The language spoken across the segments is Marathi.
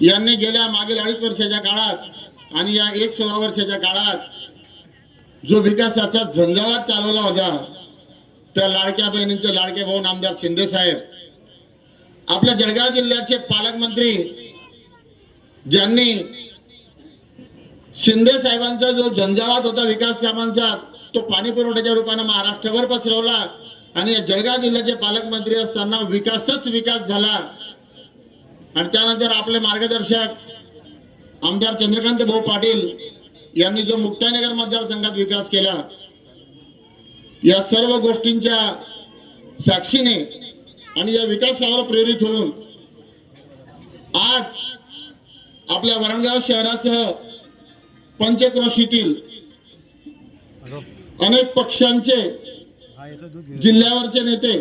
यांनी गेल्या मागील 2.5 वर्षाच्या काळात आणि या 1.25 वर्षाच्या काळात जो विकासाचा झंझावात चालवला होता, त्या लाडक्या बहिणींचे लाडके भाऊ नामदार शिंदे साहेब, आपल्या जळगाव जिल्ह्याचे पालकमंत्री, ज्यांनी शिंदे साहेबांचा जो झंझावात होता विकास कामांचा, तो पाणी पुरवठ्याच्या रूपाने महाराष्ट्रभर पसरवला आणि जळगाव जिल्ह्याचे पालकमंत्री असताना विकासच विकास झाला। आणि त्यानंतर आपले मार्गदर्शक आमदार चंद्रकांत भाऊ पाटील यांनी जो मुक्ताईनगर मतदारसंघात विकास केला, या सर्व गोष्टींच्या साक्षीने आणि या विकासावर प्रेरित होऊन आज आपल्या वरणगाव शहरासह पंचक्रोशीतील अनेक पक्षांचे, जिल्ह्यावरचे नेते,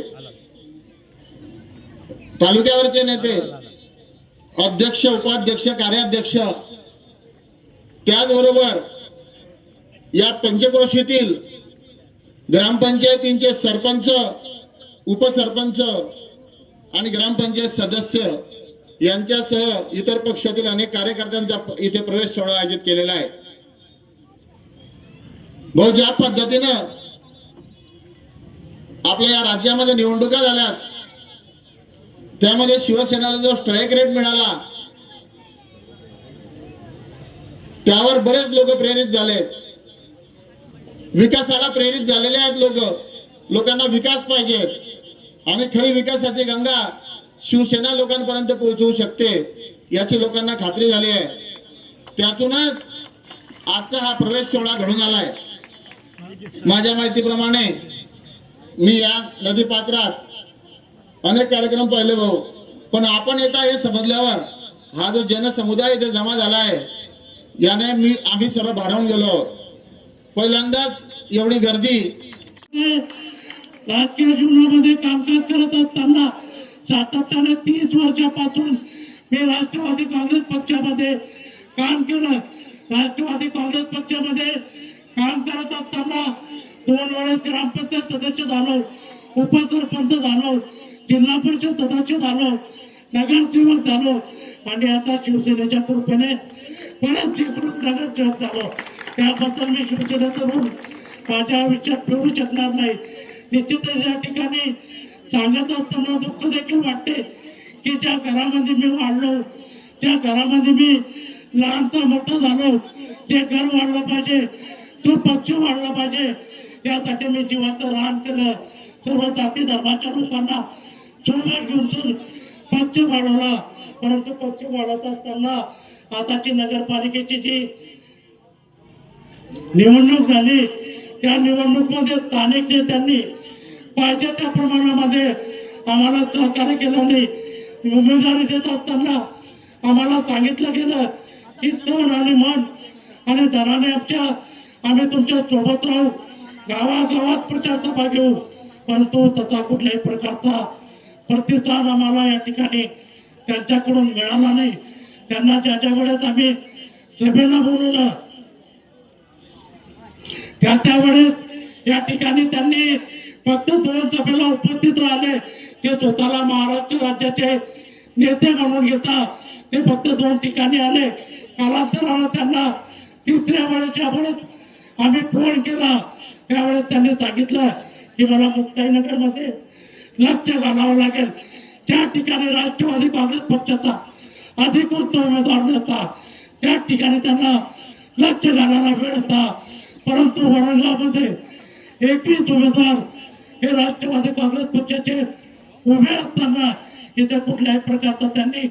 तालुक्यावरचे नेते, अध्यक्ष, उपाध्यक्ष, कार्याध्यक्ष, त्याचबरोबर या पंचक्रोशीतील ग्रामपंचायतींचे सरपंच, उपसरपंच आणि ग्रामपंचायत सदस्य यांच्यासह इतर पक्षातील अनेक कार्यकर्त्यांचा इथे प्रवेश सोहळा आयोजित केलेला आहे। बहुत ज्या पद्धतीने आपल्या या राज्यामध्ये निवडणुका झाल्या, त्यामध्ये शिवसेनेला जो स्ट्राइक रेट मिळाला, त्यावर बरेच लोक प्रेरित झाले, विकासाला प्रेरित झालेले आहेत। लोकांना विकास पाहिजे आणि खरी विकासाची गंगा शिवसेना लोकांपर्यंत पोहोचवू शकते याची लोकांना खात्री झाली आहे। त्यातूनच आजचा हा प्रवेश सोहळा घडून आलाय। माझ्या माहितीप्रमाणे मी या नदीपात्रात अनेक कार्यक्रम पाहिले भाऊ, पण आपण येता हे समजल्यावर हा जो जनसमुदाय इथे जमा झाला आहे, याने आम्ही सर्व भारावून गेलो। पहिल्यांदाच एवढी गर्दी। राजकीय जीवनामध्ये कामकाज करत असताना सातत्याने 30 वर्षापासून मी राष्ट्रवादी काँग्रेस पक्षामध्ये काम केलं। राष्ट्रवादी काँग्रेस पक्षामध्ये काम करत असताना 2 वेळेस ग्रामपंचायत सदस्य झालो, उपसरपंच झालो, जिल्हा परिषद सदस्य झालो, नगरसेवक झालो आणि आता शिवसेनेच्या कृपेने परत नगरसेवक झालो। त्याबद्दल मी शिवसेनेचं ऋण माझ्या आयुष्यात मिळू शकणार नाही। निश्चितच या ठिकाणी सांगत असताना दुःख देखील वाटते की ज्या घरामध्ये मी वाढलो, ज्या घरामध्ये मी लहानचा मोठा झालो, जे घर वाढलं पाहिजे, तो पक्ष वाढला पाहिजे, यासाठी मी जीवाचं रान केलं। सर्व जाती धर्माच्या लोकांना सोबत घेऊन पक्ष वाढवला। परंतु पक्ष वाढवत असताना आताची नगरपालिकेची जी निवडणूक झाली, त्या निवडणुकीमध्ये स्थानिक नेत्यांनी पाहिजे त्या प्रमाणामध्ये आम्हाला सहकार्य केलं नाही। उमेदवारी देत असताना आम्हाला सांगितलं गेलं की तन आणि मन आणि धनाने आम्ही तुमच्या सोबत राहू, गावागावात प्रचार सभा घेऊ, परंतु तसा कुठल्याही प्रकारचा प्रतिसाद आम्हाला या ठिकाणी त्यांच्याकडून मिळाला नाही। त्यांना ज्या वेळेस आम्ही सभेला बोलवलं, त्यावेळेस या ठिकाणी त्यांनी फक्त 2 सभेला उपस्थित राहिले। ते स्वतःला महाराष्ट्र राज्याचे नेते म्हणून घेता ते फक्त 2 ठिकाणी आले। कालांतराने त्यांना 3ऱ्या वेळेस आम्ही फोन केला, त्यावेळेस त्यांनी सांगितलं की मला मुक्ताईनगर मध्ये लक्ष घालावं लागेल। त्या ठिकाणी राष्ट्रवादी काँग्रेस पक्षाचा अधिकृत उमेदवार नव्हता, त्या ठिकाणी त्यांना लक्ष घालायला वेळ होता। परंतु वरणगावमध्ये 21 उमेदवार हे राष्ट्रवादी काँग्रेस पक्षाचे उभे असताना इथे कुठल्याही प्रकारचा त्यांनी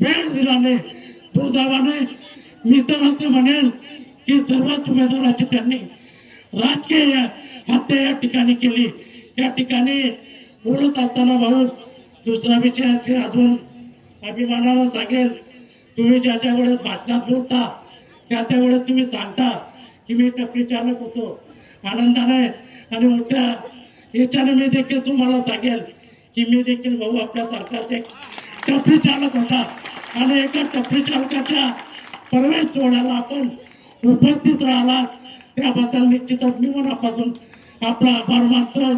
वेळ दिला नाही। दुर्दैवाने मी तर असं म्हणेल की सर्वच उमेदवाराची त्यांनी राजकीय हत्या या ठिकाणी केली। या ठिकाणी बोलत असताना भाऊ दुसरा विषय अजून अभिमानानं सांगेल, तुम्ही ज्या वेळेस भाषणात बोलता त्यावेळेस तुम्ही सांगता की मी टपरी चालक होतो, आनंदाने आणि मोठ्या याच्याने मी देखील तुम्हाला सांगेल की मी देखील भाऊ आपल्यासारखाच एक टपरी चालक होता आणि एका टपरी चालकाच्या प्रवेश सोहळ्याला आपण उपस्थित राहिला, त्याबद्दल निश्चितच मी मनापासून आपला आभार मानतो।